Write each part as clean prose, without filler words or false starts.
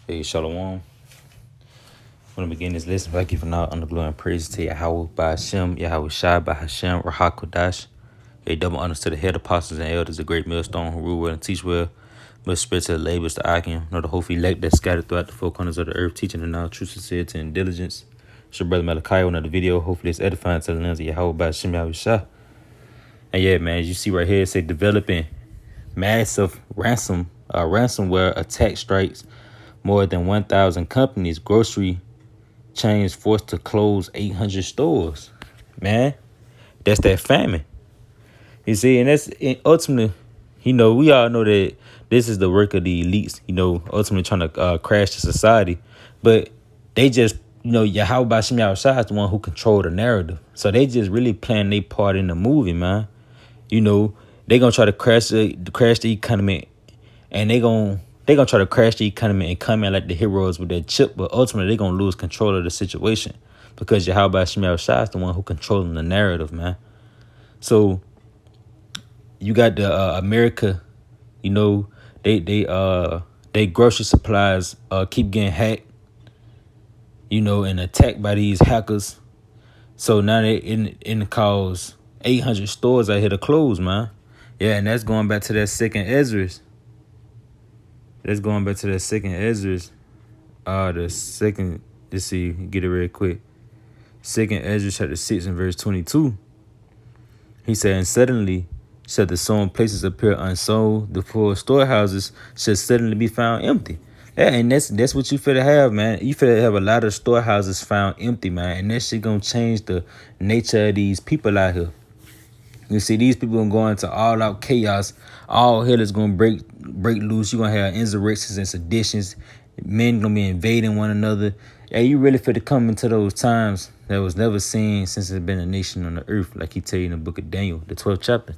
Hey, Shalom. I want to begin this lesson by giving out under glory and praise to Yahweh by Hashem, Yahweh Shai by Hashem, Rahakodash. A double honors to the head apostles and elders, a great millstone who rule well and teach well. Much spread to the labors, the Akim, nor the whole elect that scattered throughout the four corners of the earth, teaching the now true sincerity and diligence. It's your brother Malachi on another video. Hopefully it's edifying to the lens of Yahweh by Hashem, Yahweh Shai. And yeah, man, as you see right here, it say developing massive ransomware attack strikes more than 1,000 companies, grocery chains forced to close 800 stores. Man, that's that famine. You see, and that's ultimately, we all know that this is the work of the elites, ultimately trying to crash the society. But they just, Yahweh Bashim Yahushua is the one who controlled the narrative. So they just really playing their part in the movie, man. They gonna try to crash the economy, and they gonna try to crash the economy and come in like the heroes with that chip, but ultimately they gonna lose control of the situation because Yahweh Shemel Shai is the one who controlling the narrative, man. So you got the America, they grocery supplies keep getting hacked, and attacked by these hackers. So now they in cause 800 stores out here to close, man. Yeah, and that's going back to that second Ezra's. The second, let's see, get it real quick. Second Ezra chapter 6 and verse 22. He said, and suddenly shall the sown places appear unsold, the full storehouses shall suddenly be found empty. Yeah, and that's what you finna have, man. You finna have a lot of storehouses found empty, man. And that shit gonna change the nature of these people out here. You see, these people gonna go into all out chaos. All hell is gonna break loose. You're gonna have insurrections and seditions. Men gonna be invading one another. Yeah, you really fit to come into those times that was never seen since there's been a nation on the earth, like he tell you in the book of Daniel, the 12th chapter.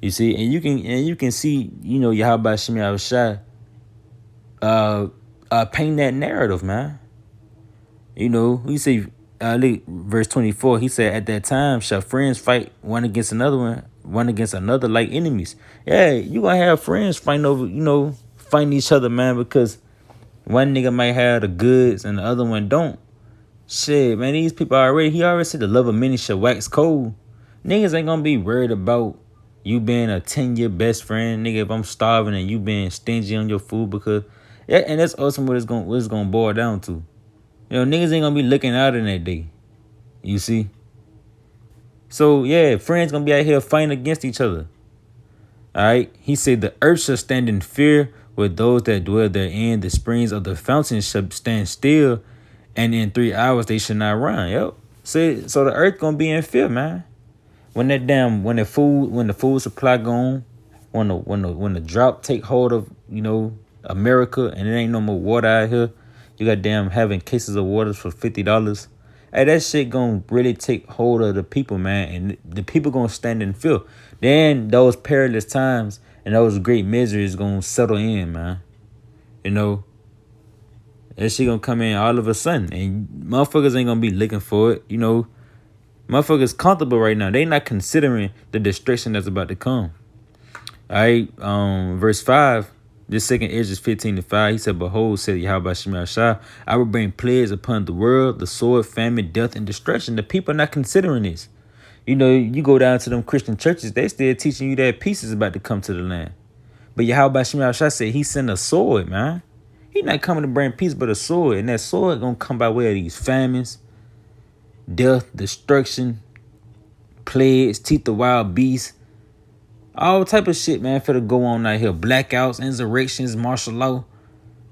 You see, and you can see, Yahweh Shem Yahushua paint that narrative, man. We see verse 24, he said, at that time shall friends fight one against another like enemies. Yeah, you gonna have friends fighting over, fighting each other, man, because one nigga might have the goods and the other one don't. Shit, man, these people he already said the love of many shall wax cold. Niggas ain't gonna be worried about you being a 10-year best friend, nigga, if I'm starving and you being stingy on your food, because, yeah, and that's ultimately what it's gonna boil down to. Niggas ain't gonna be looking out in that day. You see? So, yeah, friends gonna be out here fighting against each other. All right? He said, the earth shall stand in fear with those that dwell therein. The springs of the fountain shall stand still, and in 3 hours they shall not run. Yep. So the earth gonna be in fear, man. When the food supply gone, when the drought take hold of, America, and there ain't no more water out here, you got having cases of water for $50. Hey, that shit gonna really take hold of the people, man, and the people gonna stand in fear. Then those perilous times and those great miseries gonna settle in, man. That shit gonna come in all of a sudden, and motherfuckers ain't gonna be looking for it. Motherfuckers comfortable right now. They not considering the destruction that's about to come. All right, verse 5. This second Ezra 15:5, he said, behold, said Yahweh Shemel Shai, I will bring plagues upon the world, the sword, famine, death, and destruction. The people are not considering this. You go down to them Christian churches, they still teaching you that peace is about to come to the land. But Yahweh Shemel Shai said he sent a sword, man. He not coming to bring peace, but a sword. And that sword gonna come by way of these famines, death, destruction, plagues, teeth of wild beasts. All type of shit, man, finna go on out here. Blackouts, insurrections, martial law.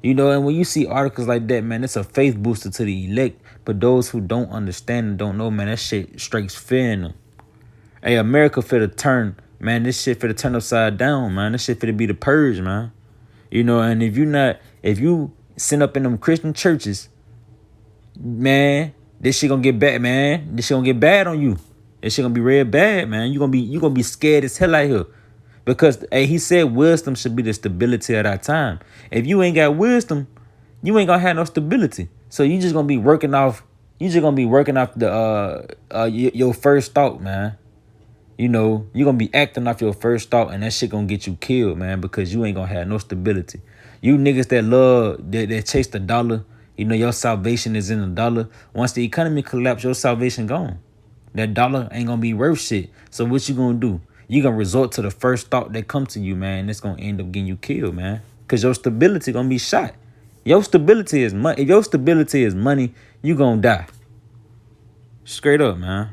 And when you see articles like that, man, it's a faith booster to the elect. But those who don't understand and don't know, man, that shit strikes fear in them. Hey, America finna turn, man, this shit finna turn upside down, man. This shit finna be the purge, man. And if you sit up in them Christian churches, man, this shit gonna get bad, man. This shit gonna get bad on you. This shit gonna be real bad, man. You gonna be scared as hell out here. Because, hey, he said wisdom should be the stability of our time. If you ain't got wisdom, you ain't gonna have no stability. So you just gonna be working off. You just gonna be working off the your first thought, man. You know, you're gonna be acting off your first thought, and that shit gonna get you killed, man, because you ain't gonna have no stability. You niggas that love that chase the dollar, you know, your salvation is in the dollar. Once the economy collapse, your salvation gone. That dollar ain't gonna be worth shit. So what you gonna do? You gonna resort to the first thought that come to you, man. It's gonna end up getting you killed, man. Cause your stability gonna be shot. Your stability is money. If your stability is money, you gonna die. Straight up, man.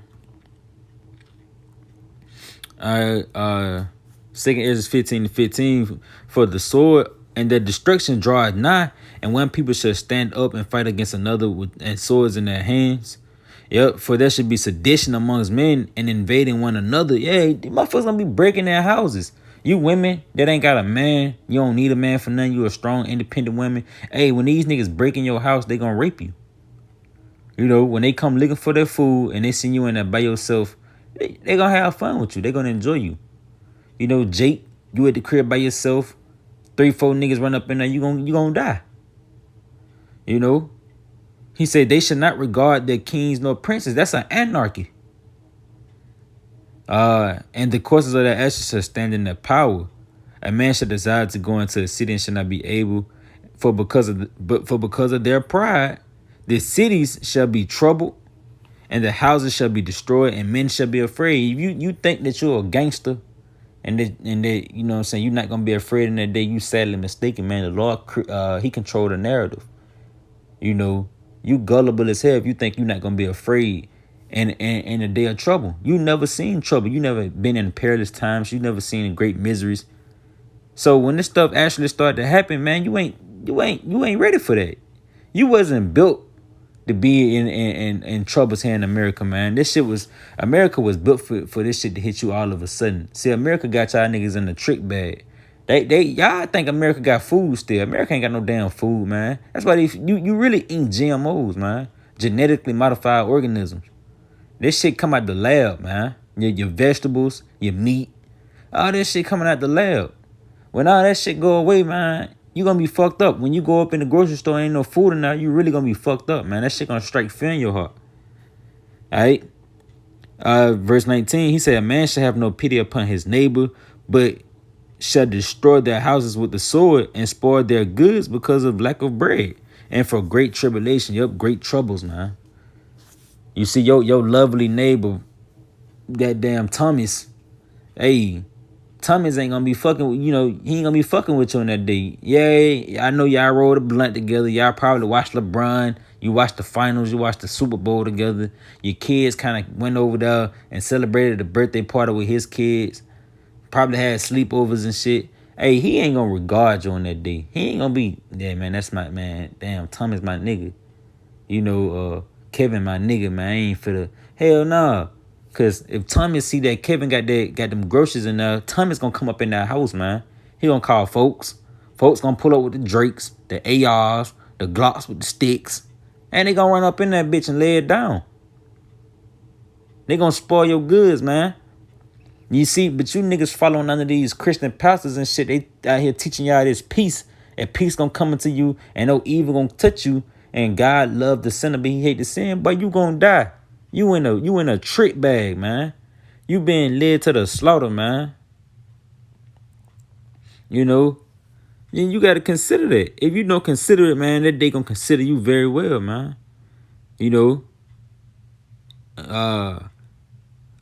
Second Ezra 15:15, for the sword and the destruction draweth nigh, and one people shall stand up and fight against another with and swords in their hands. Yep, for there should be sedition amongst men and invading one another. Yeah, the motherfuckers gonna be breaking their houses. You women that ain't got a man, you don't need a man for nothing. You a strong, independent woman. Hey, when these niggas break in your house, they gonna rape you. You know, when they come looking for their food and they see you in there by yourself, they gonna have fun with you. They gonna enjoy you. You know, Jake, you at the crib by yourself, 3-4 niggas run up in there, you gonna die. You know? He said they should not regard their kings nor princes. That's an anarchy. And the courses of their actions shall stand in their power. A man should desire to go into a city and should not be able, for because of their pride, the cities shall be troubled, and the houses shall be destroyed, and men shall be afraid. If you think that you're a gangster, and that you know what I'm saying, you're not gonna be afraid in that day, you sadly mistaken, man. The Lord, he controlled the narrative. You know, you gullible as hell if you think you're not gonna be afraid in a day of trouble. You never seen trouble. You never been in perilous times. You never seen great miseries. So when this stuff actually started to happen, man, you ain't ready for that. You wasn't built to be in troubles here in America, man. America was built for this shit to hit you all of a sudden. See, America got y'all niggas in the trick bag. Y'all think America got food still. America ain't got no damn food, man. That's why you really eat GMOs, man. Genetically modified organisms. This shit come out the lab, man. Your vegetables, your meat, all this shit coming out the lab. When all that shit go away, man, you gonna be fucked up. When you go up in the grocery store and ain't no food in there, you really gonna be fucked up, man. That shit gonna strike fear in your heart. Alright? Verse 19, he said, a man shall have no pity upon his neighbor, but shall destroy their houses with the sword and spoil their goods because of lack of bread. And for great tribulation, great troubles, man. You see your lovely neighbor, that damn Thomas, hey, Thomas ain't gonna be fucking with, he ain't gonna be fucking with you on that day. Yeah, I know y'all rolled a blunt together. Y'all probably watched LeBron. You watched the finals. You watched the Super Bowl together. Your kids kind of went over there and celebrated the birthday party with his kids. Probably had sleepovers and shit. Hey, he ain't gonna regard you on that day. He ain't gonna be, yeah, man, that's my man. Damn, Thomas my nigga. Kevin my nigga, man. I ain't finna, hell nah. Cause if Thomas see that Kevin got them groceries in there, Thomas gonna come up in that house, man. He gonna call folks. Folks gonna pull up with the Drakes, the ARs, the Glocks with the sticks. And they gonna run up in that bitch and lay it down. They gonna spoil your goods, man. You see, but you niggas following under these Christian pastors and shit, they out here teaching y'all this peace. And peace gonna come into you, and no evil gonna touch you. And God love the sinner, but he hate the sin, but you gonna die. You in a trick bag, man. You being led to the slaughter, man. You know, you got to consider that. If you don't consider it, man, that they gonna consider you very well, man. You know,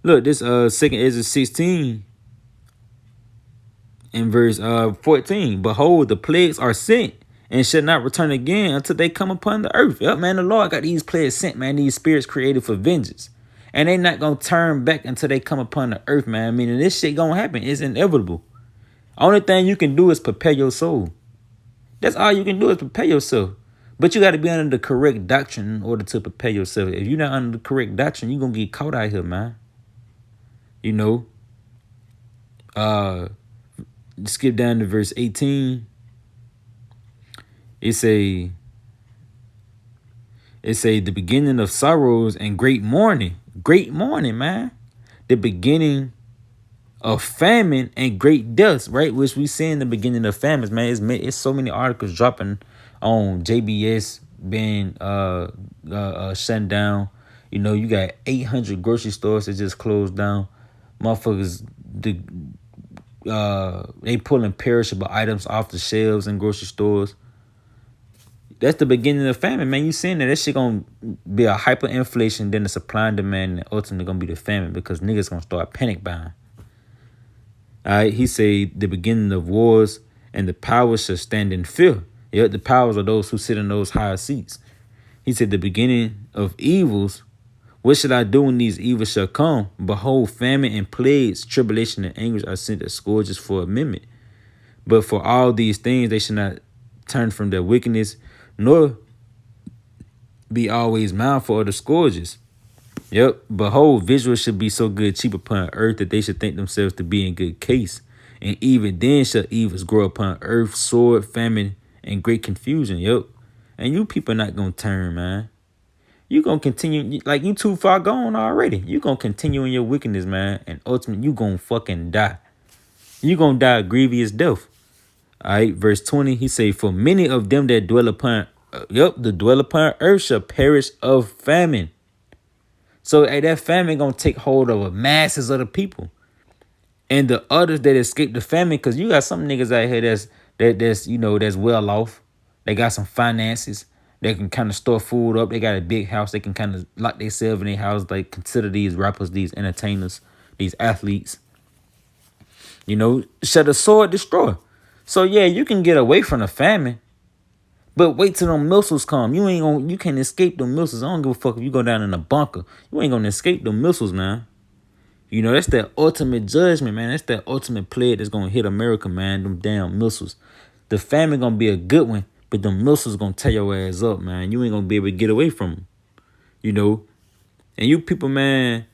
look, this second Ezra 16 in verse 14. Behold, the plagues are sent and shall not return again until they come upon the earth. Yep, man, the Lord got these plagues sent, man. These spirits created for vengeance. And they not going to turn back until they come upon the earth, man. Meaning this shit going to happen. It's inevitable. Only thing you can do is prepare your soul. That's all you can do is prepare yourself. But you got to be under the correct doctrine in order to prepare yourself. If you're not under the correct doctrine, you're going to get caught out here, man. You know. Skip down to verse 18. It say the beginning of sorrows and great mourning. Great mourning, man. The beginning of famine and great deaths, right? Which we see in the beginning of famines, man. It's so many articles dropping on JBS being shut down. You know, you got 800 grocery stores that just closed down. Motherfuckers, they pulling perishable items off the shelves in grocery stores. That's the beginning of famine, man. You seeing that shit gonna be a hyperinflation, then the supply and demand, and ultimately gonna be the famine because niggas gonna start panic buying. All right, he say the beginning of wars and the powers shall stand in fear. Yet the powers are those who sit in those higher seats. He said the beginning of evils. What should I do when these evils shall come? Behold, famine and plagues, tribulation and anguish are sent as scourges for a minute. But for all these things they should not turn from their wickedness, nor be always mindful of the scourges. Yep. Behold, visuals should be so good cheap upon earth that they should think themselves to be in good case. And even then shall evils grow upon earth, sword, famine, and great confusion. Yep. And you people not gonna turn, man. You gonna continue, like you too far gone already. You gonna continue in your wickedness, man. And ultimately, you gonna fucking die. You gonna die a grievous death. All right, verse 20, he say, for many of them that dwell upon, the dwell upon earth shall perish of famine. So hey, that famine gonna take hold of masses of the people. And the others that escape the famine, because you got some niggas out here that's well off. They got some finances. They can kind of store food up. They got a big house. They can kind of lock themselves in their house. Like consider these rappers, these entertainers, these athletes. Shall the sword destroy? So yeah, you can get away from the famine, but wait till them missiles come. You can't escape them missiles. I don't give a fuck if you go down in a bunker. You ain't gonna escape them missiles, man. That's that ultimate judgment, man. That's that ultimate plague that's gonna hit America, man. Them damn missiles. The famine gonna be a good one, but the missiles gonna tear your ass up, man. You ain't gonna be able to get away from them, And you people, man.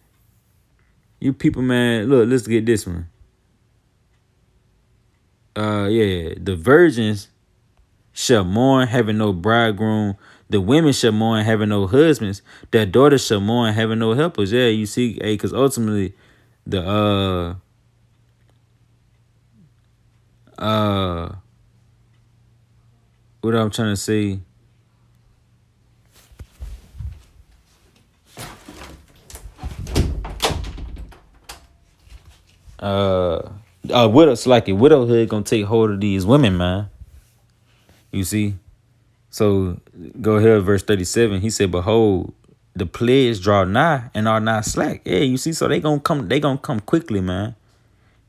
Look, let's get this one. The virgins shall mourn, having no bridegroom. The women shall mourn, having no husbands. Their daughters shall mourn, having no helpers. Yeah, you see, because ultimately, the what I'm trying to say. Widowhood gonna take hold of these women, man. You see? So go ahead, verse 37. He said, behold, the pledge draw nigh and are not slack. Yeah, you see, so they gonna come quickly, man.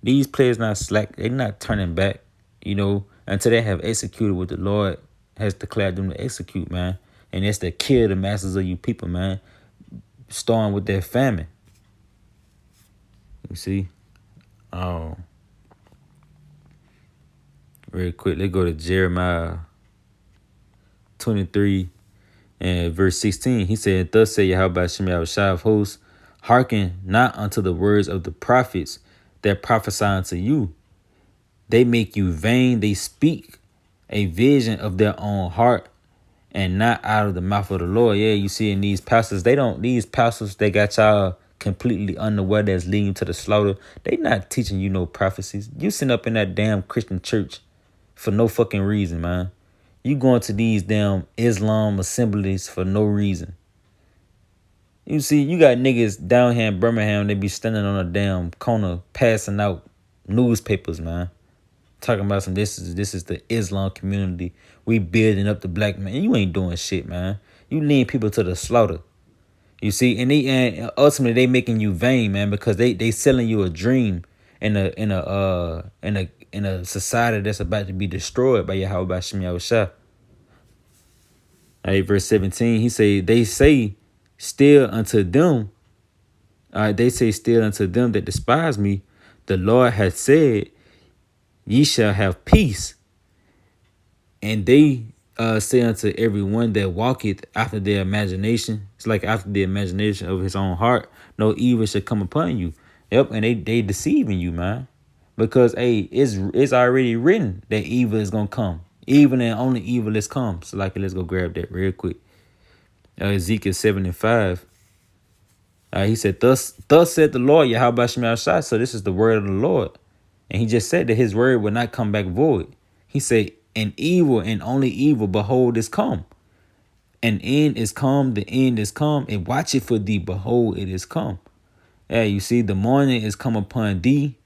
These players not slack, they not turning back, until they have executed what the Lord has declared them to execute, man. And that's to kill the masses of you people, man. Starting with their famine. You see? Very quick, let's go to Jeremiah 23 and verse 16. He said, thus say Yahweh Shem Yahushua of hosts, hearken not unto the words of the prophets that prophesy unto you. They make you vain. They speak a vision of their own heart and not out of the mouth of the Lord. Yeah, you see in these pastors, these pastors, they got y'all completely unaware that's leading to the slaughter. They not teaching you no prophecies. You sitting up in that damn Christian church for no fucking reason, man. You going to these damn Islam assemblies for no reason. You see, you got niggas down here in Birmingham, they be standing on a damn corner passing out newspapers, man. Talking about this is the Islam community. We building up the black man. You ain't doing shit, man. You leading people to the slaughter. You see, and ultimately they making you vain, man, because they selling you a dream in a society that's about to be destroyed by Yahweh Shem Yahushua. Verse 17, he say, they say still unto them that despise me, the Lord hath said, ye shall have peace. And they say unto everyone that walketh after their imagination, it's like after the imagination of his own heart, no evil shall come upon you. Yep, and they deceiving you, man. Because it's already written that evil is gonna come. Evil and only evil is come. So like, let's go grab that real quick. Ezekiel 7:5. He said, thus said the Lord, Yahweh Shem Yahushua. So this is the word of the Lord. And he just said that his word will not come back void. He said, and evil and only evil, behold, is come. An end is come, the end is come, and watch it for thee, behold, it is come. Hey, you see, the morning is come upon thee.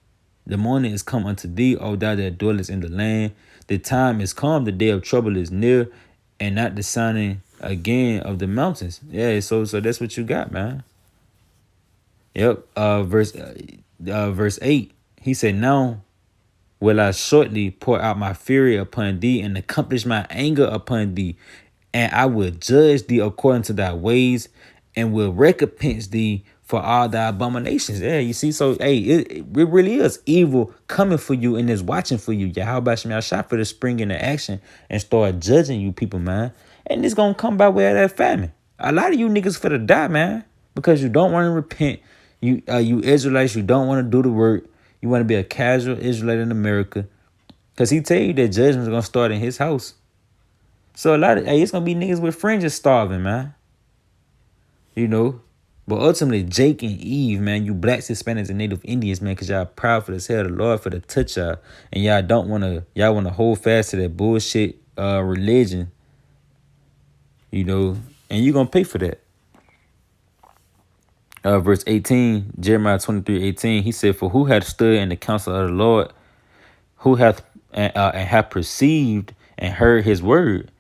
The morning is come unto thee, O thou that dwellest in the land. The time is come, the day of trouble is near, and not the sounding again of the mountains. Yeah, so that's what you got, man. Yep. Verse 8. He said, now will I shortly pour out my fury upon thee and accomplish my anger upon thee, and I will judge thee according to thy ways and will recompense thee for all thy abominations. Yeah, you see, so hey, it really is evil coming for you and is watching for you. Yeah, how about you? I shot for the spring into action and start judging you people, man. And it's gonna come by way of that famine. A lot of you niggas finna die, man, because you don't want to repent. You Israelites, you don't want to do the work. You want to be a casual Israelite in America. Because he tell you that judgment's going to start in his house. So it's going to be niggas with fringes starving, man. You know? But ultimately, Jake and Eve, man, you blacks, Hispanics, and Native Indians, man, because y'all proud as hell, the Lord for the touch y'all. And y'all want to hold fast to that bullshit religion. You know? And you going to pay for that. Verse 18, Jeremiah 23:18, he said, for who hath stood in the counsel of the Lord, who hath and hath perceived and heard his word,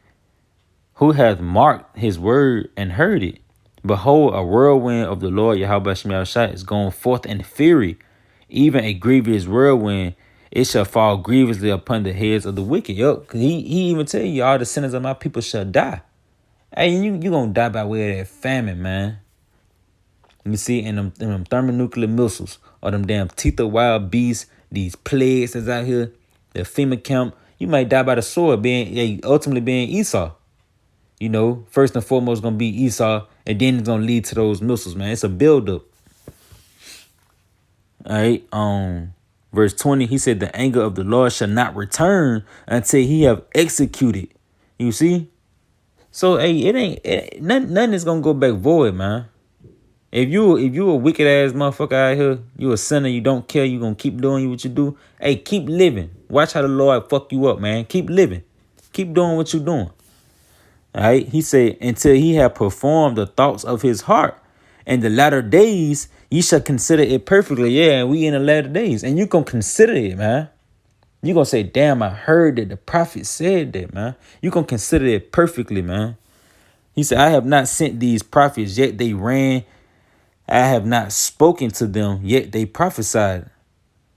who hath marked his word and heard it? Behold, a whirlwind of the Lord Yahweh Shema Shai is going forth in fury, even a grievous whirlwind. It shall fall grievously upon the heads of the wicked. Yup, he even tell you all the sinners of my people shall die. Hey, you gonna die by way of that famine, man. You see, in them thermonuclear missiles or them damn teeth of wild beasts, these plagues that's out here, the FEMA camp, you might die by the sword, ultimately being Esau. You know, first and foremost gonna be Esau, and then it's gonna lead to those missiles, man. It's a buildup. All right. Verse 20, he said, the anger of the Lord shall not return until he have executed. You see? So hey, nothing is gonna go back void, man. If you a wicked ass motherfucker out here, you a sinner, you don't care, you gonna keep doing what you do. Hey, keep living. Watch how the Lord fuck you up, man. Keep living. Keep doing what you doing. All right. He said, until he have performed the thoughts of his heart. In the latter days, ye shall consider it perfectly. Yeah, we in the latter days. And you gonna consider it, man. You gonna say, damn, I heard that the prophet said that, man. You gonna consider it perfectly, man. He said, I have not sent these prophets, yet they ran. I have not spoken to them, yet they prophesied.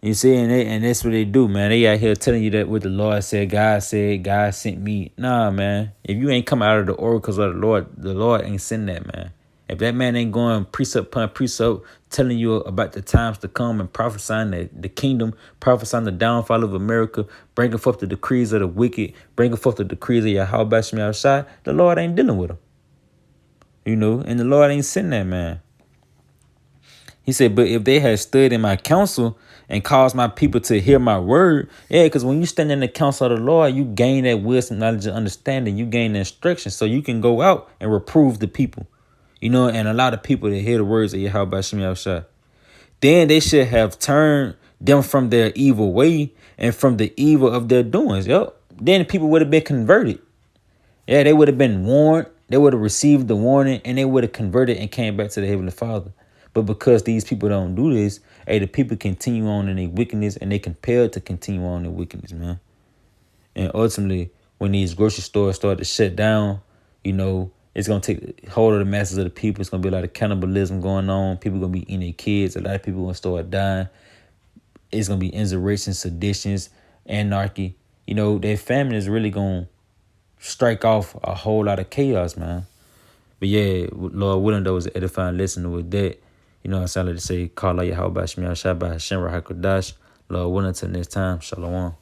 You see, and that's what they do, man. They out here telling you that what the Lord said, God sent me. Nah, man. If you ain't come out of the oracles of the Lord ain't send that, man. If that man ain't going precept upon precept, telling you about the times to come and prophesying the kingdom, prophesying the downfall of America, bringing forth the decrees of the wicked, bringing forth the decrees of Yahweh Shema Shai, the Lord ain't dealing with them. You know, and the Lord ain't sending that, man. He said, but if they had stood in my counsel and caused my people to hear my word, yeah, because when you stand in the counsel of the Lord, you gain that wisdom, knowledge, and understanding. You gain the instruction so you can go out and reprove the people. You know, and a lot of people that hear the words of Yahweh Shem Shai. Then they should have turned them from their evil way and from the evil of their doings. Yep. Then people would have been converted. Yeah, they would have been warned. They would have received the warning and they would have converted and came back to the Heavenly Father. But because these people don't do this, hey, the people continue on in their wickedness and they compelled to continue on in their wickedness, man. And ultimately, when these grocery stores start to shut down, you know, it's going to take hold of the masses of the people. It's going to be a lot of cannibalism going on. People going to be eating their kids. A lot of people going to start dying. It's going to be insurrections, seditions, anarchy. You know, that famine is really going to strike off a whole lot of chaos, man. But yeah, Lord willing, that was an edifying lesson with that. You know, I sounded to say, call out Yahweh Shema Shabbat Hashem Rahakadash. Lord willing, until next time, Shalom.